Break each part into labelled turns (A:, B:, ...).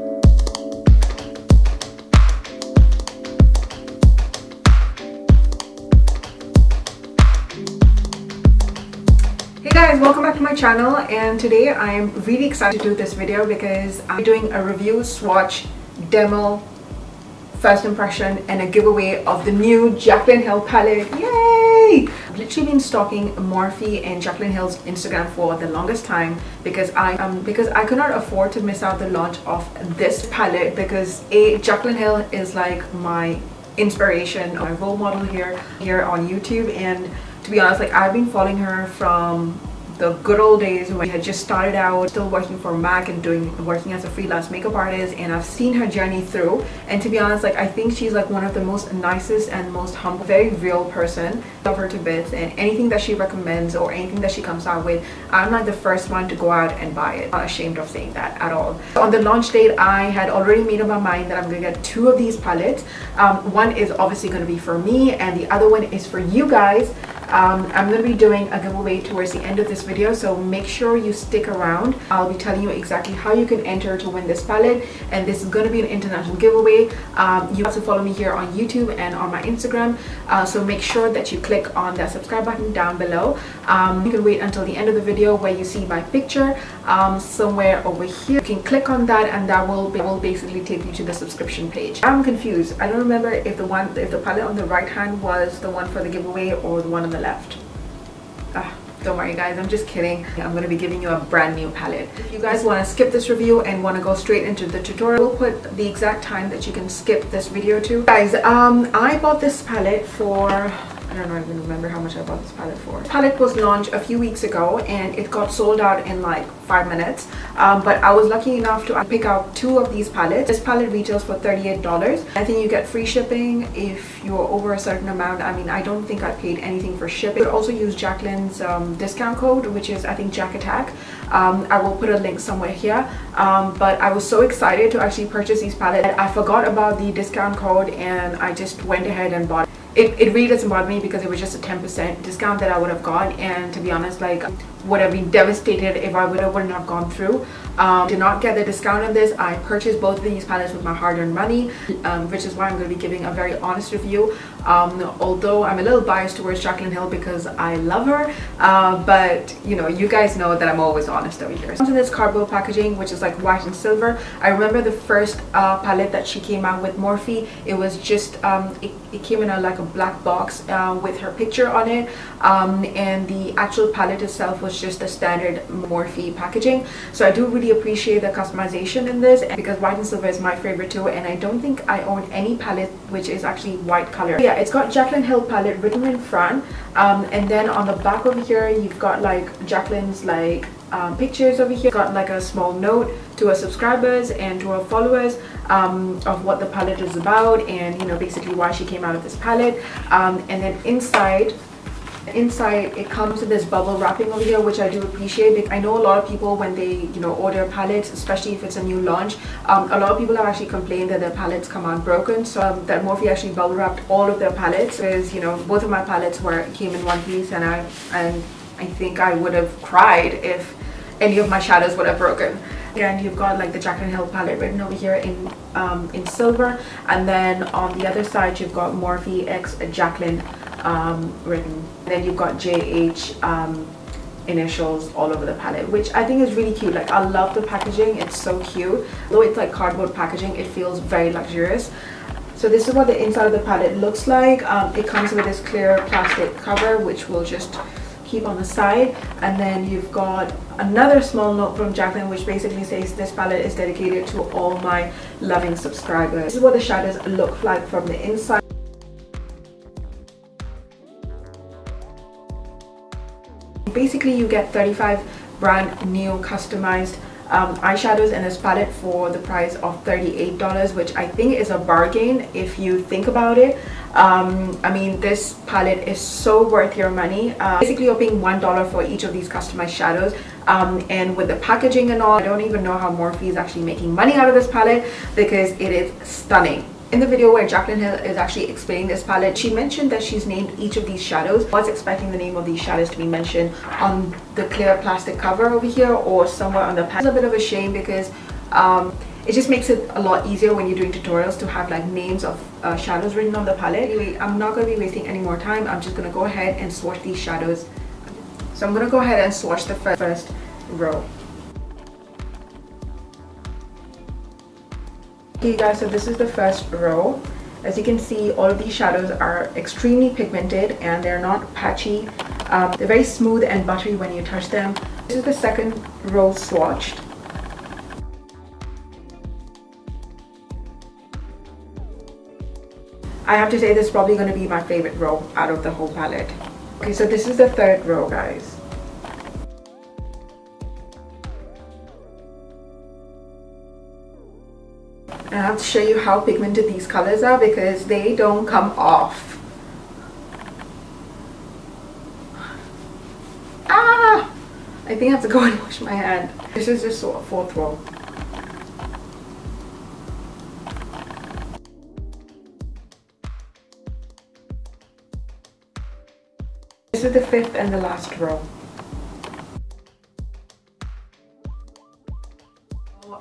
A: Hey guys, welcome back to my channel, and today I am really excited to do this video because I'm doing a review, swatch, demo, first impression and a giveaway of the new JACLYN Hill palette. Yay! I've literally been stalking Morphe and JACLYN Hill's Instagram for the longest time because I could not afford to miss out the launch of this palette because JACLYN Hill is like my inspiration, my role model here on YouTube. And to be honest, like, I've been following her from the good old days when I had just started out still working for MAC and working as a freelance makeup artist, and I've seen her journey through. And to be honest, like, I think she's like one of the most nicest and most humble, very real person. Love her to bits, and anything that she recommends or anything that she comes out with, I'm not the first one to go out and buy it. I'm not ashamed of saying that at all. On the launch date, I had already made up my mind that I'm gonna get 2 of these palettes. One is obviously going to be for me and the other one is for you guys. I'm going to be doing a giveaway towards the end of this video, so make sure you stick around. I'll be telling you exactly how you can enter to win this palette, and this is going to be an international giveaway. You have to follow me here on YouTube and on my Instagram, so make sure that you click on that subscribe button down below. You can wait until the end of the video where you see my picture somewhere over here. You can click on that and that will basically take you to the subscription page. I'm confused. I don't remember if the palette on the right hand was the one for the giveaway or the one on the left. Don't worry guys, I'm just kidding. I'm going to be giving you a brand new palette. If you guys want to skip this review and want to go straight into the tutorial, we'll put the exact time that you can skip this video to. Guys, I bought this palette for, I don't even remember how much I bought this palette for. This palette was launched a few weeks ago and it got sold out in like 5 minutes. But I was lucky enough to pick out 2 of these palettes. This palette retails for $38. I think you get free shipping if you're over a certain amount. I mean, I don't think I paid anything for shipping. You could also use JACLYN's discount code, which is I think Jack Attack. I will put a link somewhere here. But I was so excited to actually purchase these palettes. I forgot about the discount code and I just went ahead and bought it. It really doesn't bother me because it was just a 10% discount that I would have got, and to be honest, like, would have been devastated if I wouldn't have gone through. Did not get the discount on this. I purchased both of these palettes with my hard-earned money, which is why I'm going to be giving a very honest review. Although I'm a little biased towards JACLYN Hill because I love her, but you know, you guys know that I'm always honest over here. Onto this cardboard packaging, which is like white and silver. I remember the first palette that she came out with, Morphe. It was just it came in like a black box with her picture on it, and the actual palette itself was just a standard Morphe packaging. So I do really appreciate the customization in this, because white and silver is my favorite too, and I don't think I own any palette which is actually white color. Yeah, it's got JACLYN Hill palette written in front, and then on the back over here you've got like JACLYN's like pictures over here. Got like a small note to her subscribers and to her followers of what the palette is about, and you know, basically why she came out of this palette. And then inside it comes with this bubble wrapping over here, which I do appreciate, because I know a lot of people, when they, you know, order palettes, especially if it's a new launch, a lot of people have actually complained that their palettes come out broken. So that Morphe actually bubble wrapped all of their palettes, because you know, both of my palettes came in one piece, and I think I would have cried if any of my shadows would have broken. Again, you've got like the JACLYN Hill palette written over here in silver, and then on the other side you've got Morphe x JACLYN written. Then you've got JH initials all over the palette, which I think is really cute. Like, I love the packaging, it's so cute. Though it's like cardboard packaging, it feels very luxurious. So this is what the inside of the palette looks like. It comes with this clear plastic cover, which will just keep on the side, and then you've got another small note from JACLYN, which basically says this palette is dedicated to all my loving subscribers. This is what the shadows look like from the inside. Basically you get 35 brand new customized eyeshadows in this palette for the price of $38, which I think is a bargain if you think about it. I mean, this palette is so worth your money. Basically you're paying $1 for each of these customized shadows, and with the packaging and all, I don't even know how Morphe is actually making money out of this palette, because it is stunning. In the video where JACLYN Hill is actually explaining this palette, she mentioned that she's named each of these shadows. I was expecting the name of these shadows to be mentioned on the clear plastic cover over here or somewhere on the palette. It's a bit of a shame because it just makes it a lot easier when you're doing tutorials to have like names of shadows written on the palette. Anyway, I'm not going to be wasting any more time. I'm just going to go ahead and swatch these shadows. So I'm going to go ahead and swatch the first row. Okay guys, so this is the first row. As you can see, all of these shadows are extremely pigmented and they're not patchy. They're very smooth and buttery when you touch them. This is the second row swatched. I have to say this is probably going to be my favorite row out of the whole palette. Okay, so this is the third row, guys. And I have to show you how pigmented these colors are because they don't come off. Ah! I think I have to go and wash my hand. This is just a fourth row. This is the fifth and the last row.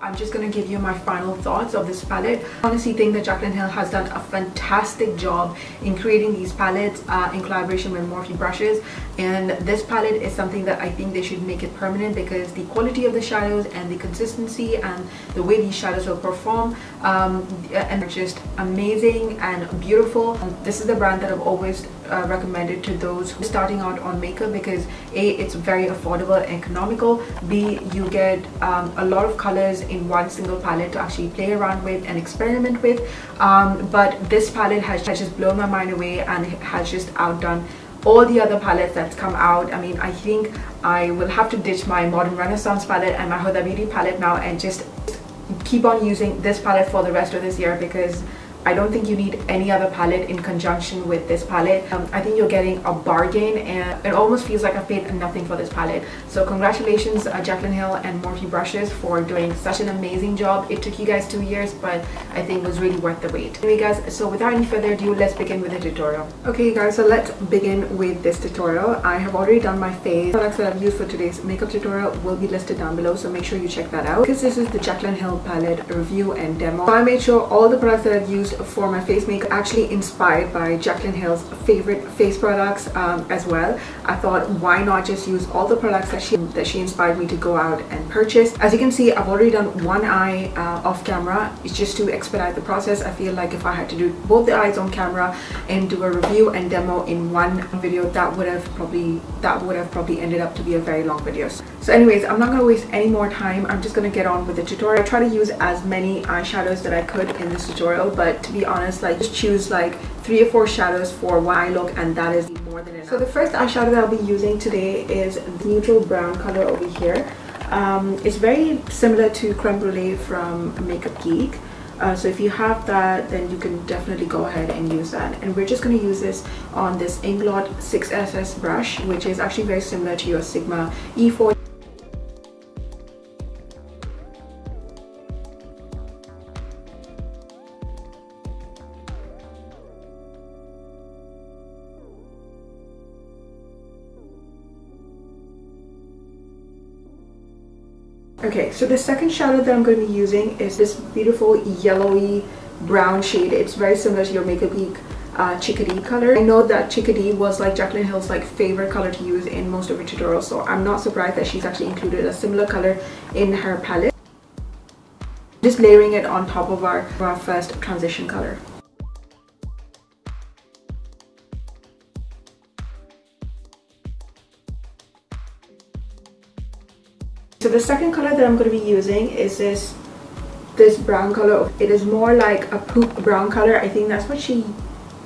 A: I'm just going to give you my final thoughts of this palette. I honestly think that JACLYN Hill has done a fantastic job in creating these palettes in collaboration with Morphe brushes, and this palette is something that I think they should make it permanent because the quality of the shadows and the consistency and the way these shadows will perform and are just amazing and beautiful. This is the brand that I've always recommended to those who are starting out on makeup because A, it's very affordable and economical, B, you get a lot of colors in one single palette to actually play around with and experiment with, but this palette has just blown my mind away and it has just outdone all the other palettes that's come out. I mean, I think I will have to ditch my Modern Renaissance palette and my Huda Beauty palette now and just keep on using this palette for the rest of this year because I don't think you need any other palette in conjunction with this palette. I think you're getting a bargain and it almost feels like I paid nothing for this palette. So congratulations JACLYN Hill and Morphe brushes for doing such an amazing job. It took you guys 2 years, but I think it was really worth the wait. Anyway guys, so without any further ado, let's begin with the tutorial. Okay guys, so let's begin with this tutorial. I have already done my face. Products that I've used for today's makeup tutorial will be listed down below, so make sure you check that out because this is the JACLYN Hill palette review and demo. So I made sure all the products that I've used for my face makeup actually inspired by JACLYN Hill's favorite face products as well. I thought why not just use all the products that she inspired me to go out and purchase. As you can see, I've already done one eye off camera. It's just to expedite the process. I feel like if I had to do both the eyes on camera and do a review and demo in one video, that would have probably ended up to be a very long video. So anyways, I'm not going to waste any more time. I'm just going to get on with the tutorial. I try to use as many eyeshadows that I could in this tutorial, but to be honest, like just choose like 3 or 4 shadows for one eye look and that is more than enough. So the first eyeshadow that I'll be using today is the neutral brown color over here. It's very similar to Creme Brulee from Makeup Geek. So if you have that, then you can definitely go ahead and use that. And we're just going to use this on this Inglot 6SS brush, which is actually very similar to your Sigma E4. Okay, so the second shadow that I'm going to be using is this beautiful yellowy brown shade. It's very similar to your Makeup Geek Chickadee color. I know that Chickadee was like JACLYN Hill's like favorite color to use in most of her tutorials, so I'm not surprised that she's actually included a similar color in her palette. Just layering it on top of our first transition color. So the second color that I'm going to be using is this brown color. It is more like a poop brown color. I think that's what she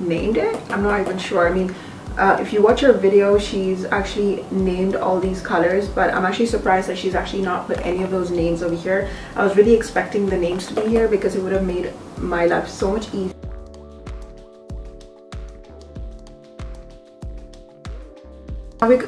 A: named it. I'm not even sure. I mean, if you watch her video, she's actually named all these colors, but I'm actually surprised that she's actually not put any of those names over here. I was really expecting the names to be here because it would have made my life so much easier.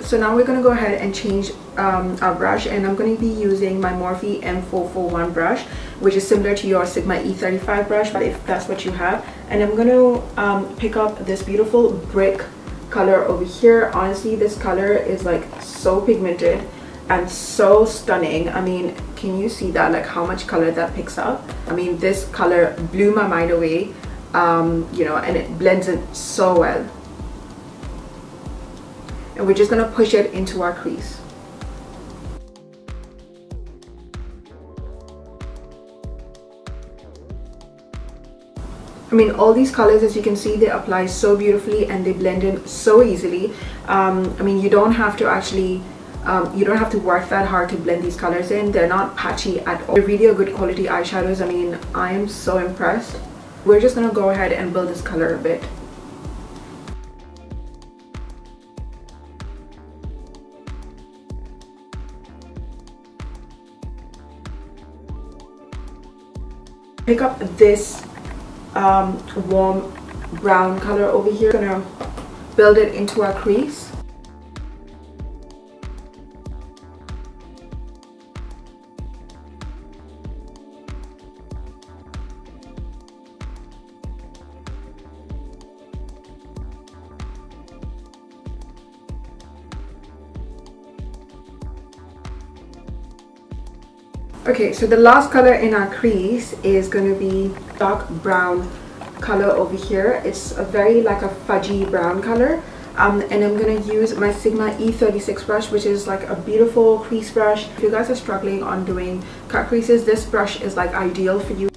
A: So now we're going to go ahead and change our brush, and I'm going to be using my Morphe M441 brush, which is similar to your Sigma E35 brush, but if that's what you have. And I'm going to pick up this beautiful brick color over here. Honestly, this color is like so pigmented and so stunning. I mean, Can you see that, like how much color that picks up? I mean, this color blew my mind away, you know, and it blends it so well. And we're just gonna push it into our crease. I mean, all these colors, as you can see, they apply so beautifully and they blend in so easily. I mean, you don't have to actually you don't have to work that hard to blend these colors in. They're not patchy at all. They're really a good quality eyeshadows. I mean, I am so impressed. We're just gonna go ahead and build this color a bit. Pick up this warm brown color over here. Gonna build it into our crease. Okay, so the last color in our crease is going to be dark brown color over here. It's a very like a fudgy brown color, and I'm going to use my Sigma E36 brush, which is like a beautiful crease brush. If you guys are struggling on doing cut creases, this brush is like ideal for you.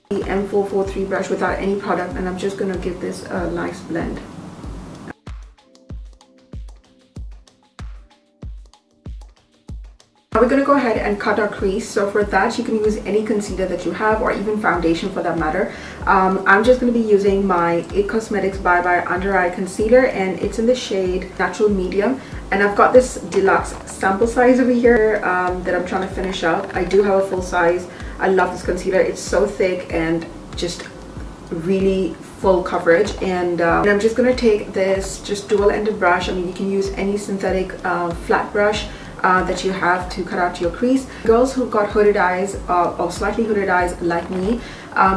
A: The M443 brush without any product, and I'm just going to give this a nice blend. Now we're going to go ahead and cut our crease. So for that, you can use any concealer that you have, or even foundation for that matter. I'm just going to be using my It Cosmetics Bye Bye Under Eye Concealer, and it's in the shade Natural Medium. And I've got this deluxe sample size over here that I'm trying to finish up. I do have a full size. I love this concealer. It's so thick and just really full coverage. And I'm just going to take this just dual-ended brush. I mean, you can use any synthetic flat brush that you have to cut out your crease. Girls who've got hooded eyes or slightly hooded eyes like me,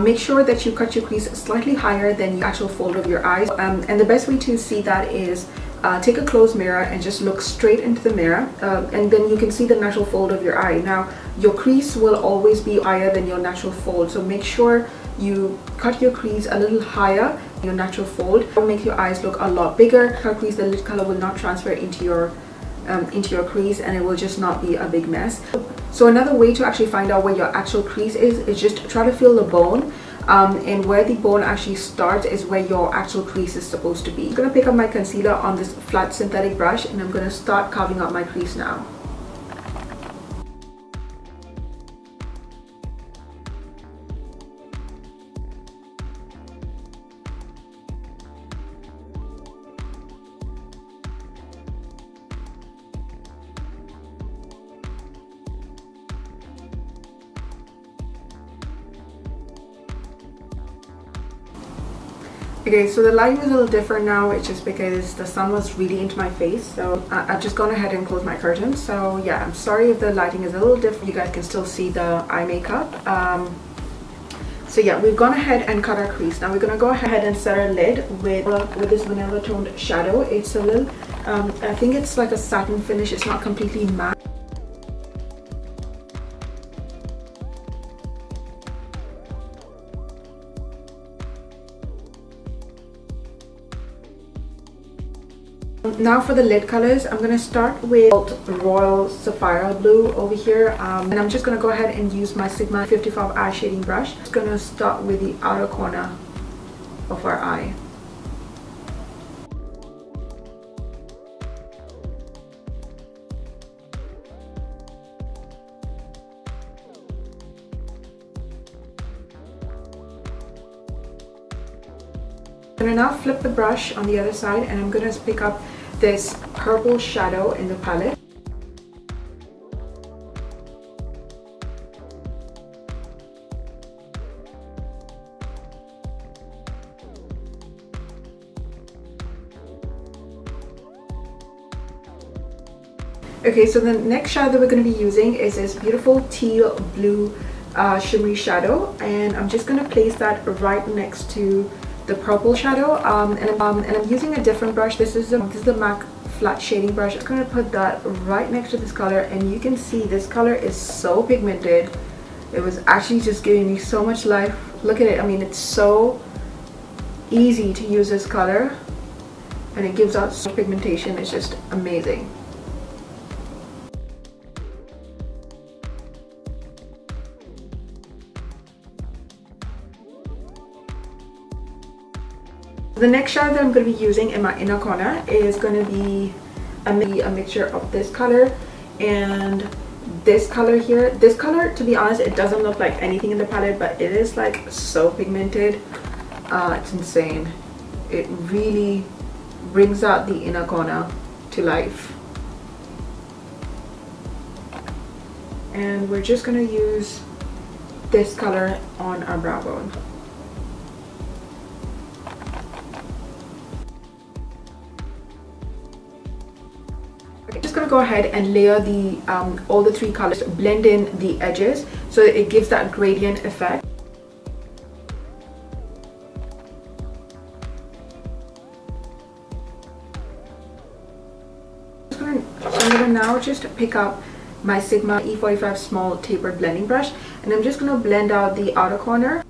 A: make sure that you cut your crease slightly higher than the actual fold of your eyes. And the best way to see that is take a closed mirror and just look straight into the mirror, and then you can see the natural fold of your eye. Now your crease will always be higher than your natural fold, so make sure you cut your crease a little higher than your natural fold. It will make your eyes look a lot bigger. Cut crease, the lid color will not transfer into your crease, and it will just not be a big mess. So another way to actually find out where your actual crease is just try to feel the bone. And where the bone actually starts is where your actual crease is supposed to be. I'm going to pick up my concealer on this flat synthetic brush, and I'm going to start carving out my crease now. Okay, so the lighting is a little different now. It's just because the sun was really into my face, so I've just gone ahead and closed my curtains. So yeah, I'm sorry if the lighting is a little different. You guys can still see the eye makeup. So yeah, we've gone ahead and cut our crease. Now we're gonna go ahead and set our lid with this vanilla toned shadow. It's a little, I think it's like a satin finish. It's not completely matte. Now for the lid colors, I'm going to start with Royal Sapphire Blue over here, and I'm just going to go ahead and use my Sigma 55 eye shading brush. I'm just going to start with the outer corner of our eye. I'm going to now flip the brush on the other side, and I'm going to pick up this purple shadow in the palette. Okay, so the next shadow that we're going to be using is this beautiful teal blue shimmery shadow, and I'm just going to place that right next to the purple shadow, and I'm using a different brush. This is the MAC flat shading brush. I'm going to put that right next to this color, and you can see this color is so pigmented. It was actually just giving me so much life. Look at it. I mean, it's so easy to use this color, and it gives out so pigmentation. It's just amazing. The next shadow that I'm going to be using in my inner corner is going to be a mixture of this color and this color here. This color, to be honest, it doesn't look like anything in the palette, but it is like so pigmented. It's insane. It really brings out the inner corner to life. And we're just going to use this color on our brow bone. Just gonna go ahead and layer the all the three colors, blend in the edges so that it gives that gradient effect. So I'm gonna now just pick up my Sigma E45 small tapered blending brush, and I'm just gonna blend out the outer corner.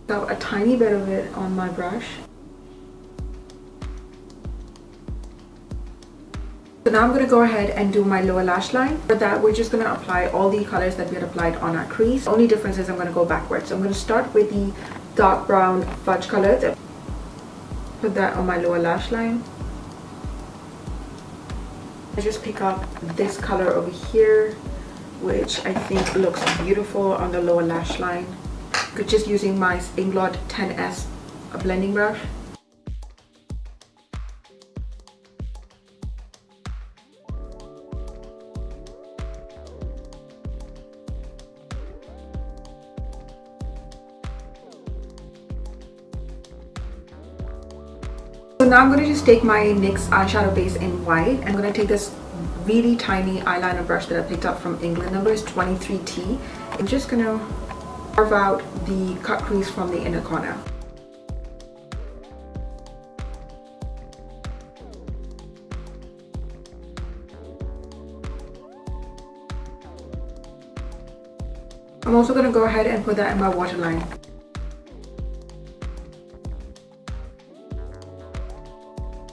A: So a tiny bit of it on my brush. So now I'm going to go ahead and do my lower lash line. For that, we're just going to apply all the colors that we had applied on our crease. The only difference is I'm going to go backwards. So I'm going to start with the dark brown fudge color. Put that on my lower lash line. I just pick up this color over here, which I think looks beautiful on the lower lash line. Just using my Inglot 10S blending brush. So now I'm going to just take my NYX eyeshadow base in white. I'm going to take this really tiny eyeliner brush that I picked up from England. Number is 23T. I'm just going to carve out the cut crease from the inner corner. I'm also going to go ahead and put that in my waterline.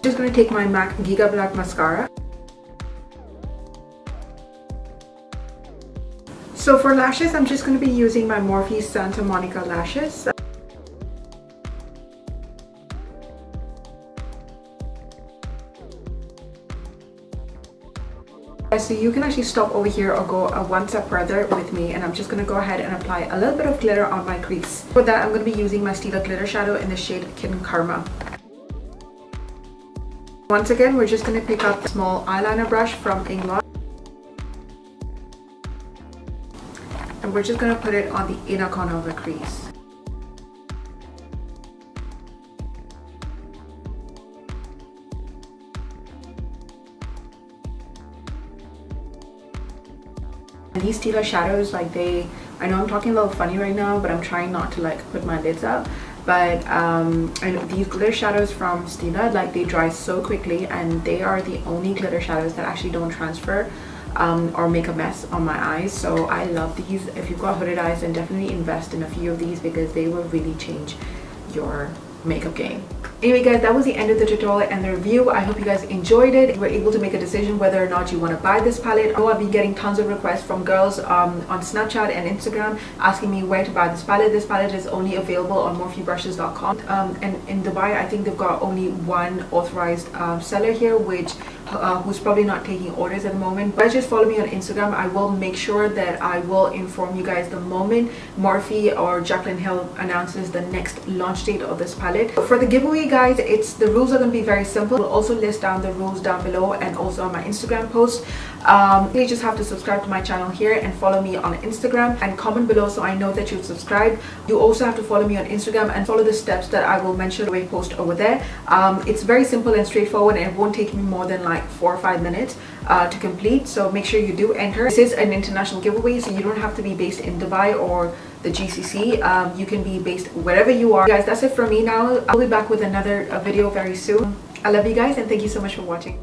A: Just going to take my MAC Giga Black mascara. So for lashes, I'm just going to be using my Morphe Santa Monica lashes. So you can actually stop over here or go one step further with me, and I'm just going to go ahead and apply a little bit of glitter on my crease. For that, I'm going to be using my Stila glitter shadow in the shade Kitten Karma. Once again, we're just going to pick up a small eyeliner brush from Inglot, and we're just going to put it on the inner corner of the crease. And these Stila shadows, like I know I'm talking a little funny right now, but I'm trying not to like put my lids up. But I know these glitter shadows from Stila, like they dry so quickly, and they are the only glitter shadows that actually don't transfer or make a mess on my eyes. So I love these. If you've got hooded eyes, then definitely invest in a few of these because they will really change your makeup game. Anyway guys, that was the end of the tutorial and the review. I hope you guys enjoyed it. You were able to make a decision whether or not you want to buy this palette. I know I've been getting tons of requests from girls on Snapchat and Instagram asking me where to buy this palette. This palette is only available on morphebrushes.com, and in Dubai I think they've got only one authorized seller here, which who's probably not taking orders at the moment, but just follow me on Instagram. I will make sure that I will inform you guys the moment Morphe or JACLYN Hill announces the next launch date of this palette. For the giveaway, guys, the rules are going to be very simple. We'll also list down the rules down below and also on my Instagram post. You just have to subscribe to my channel here and follow me on Instagram and comment below so I know that you've subscribed. You also have to follow me on Instagram and follow the steps that I will mention when I post over there. It's very simple and straightforward, and it won't take me more than like 4 or 5 minutes to complete, so make sure you do enter. This is an international giveaway, so you don't have to be based in Dubai or the GCC. You can be based wherever you are. Guys, that's it from me now. I'll be back with another video very soon. I love you guys and thank you so much for watching.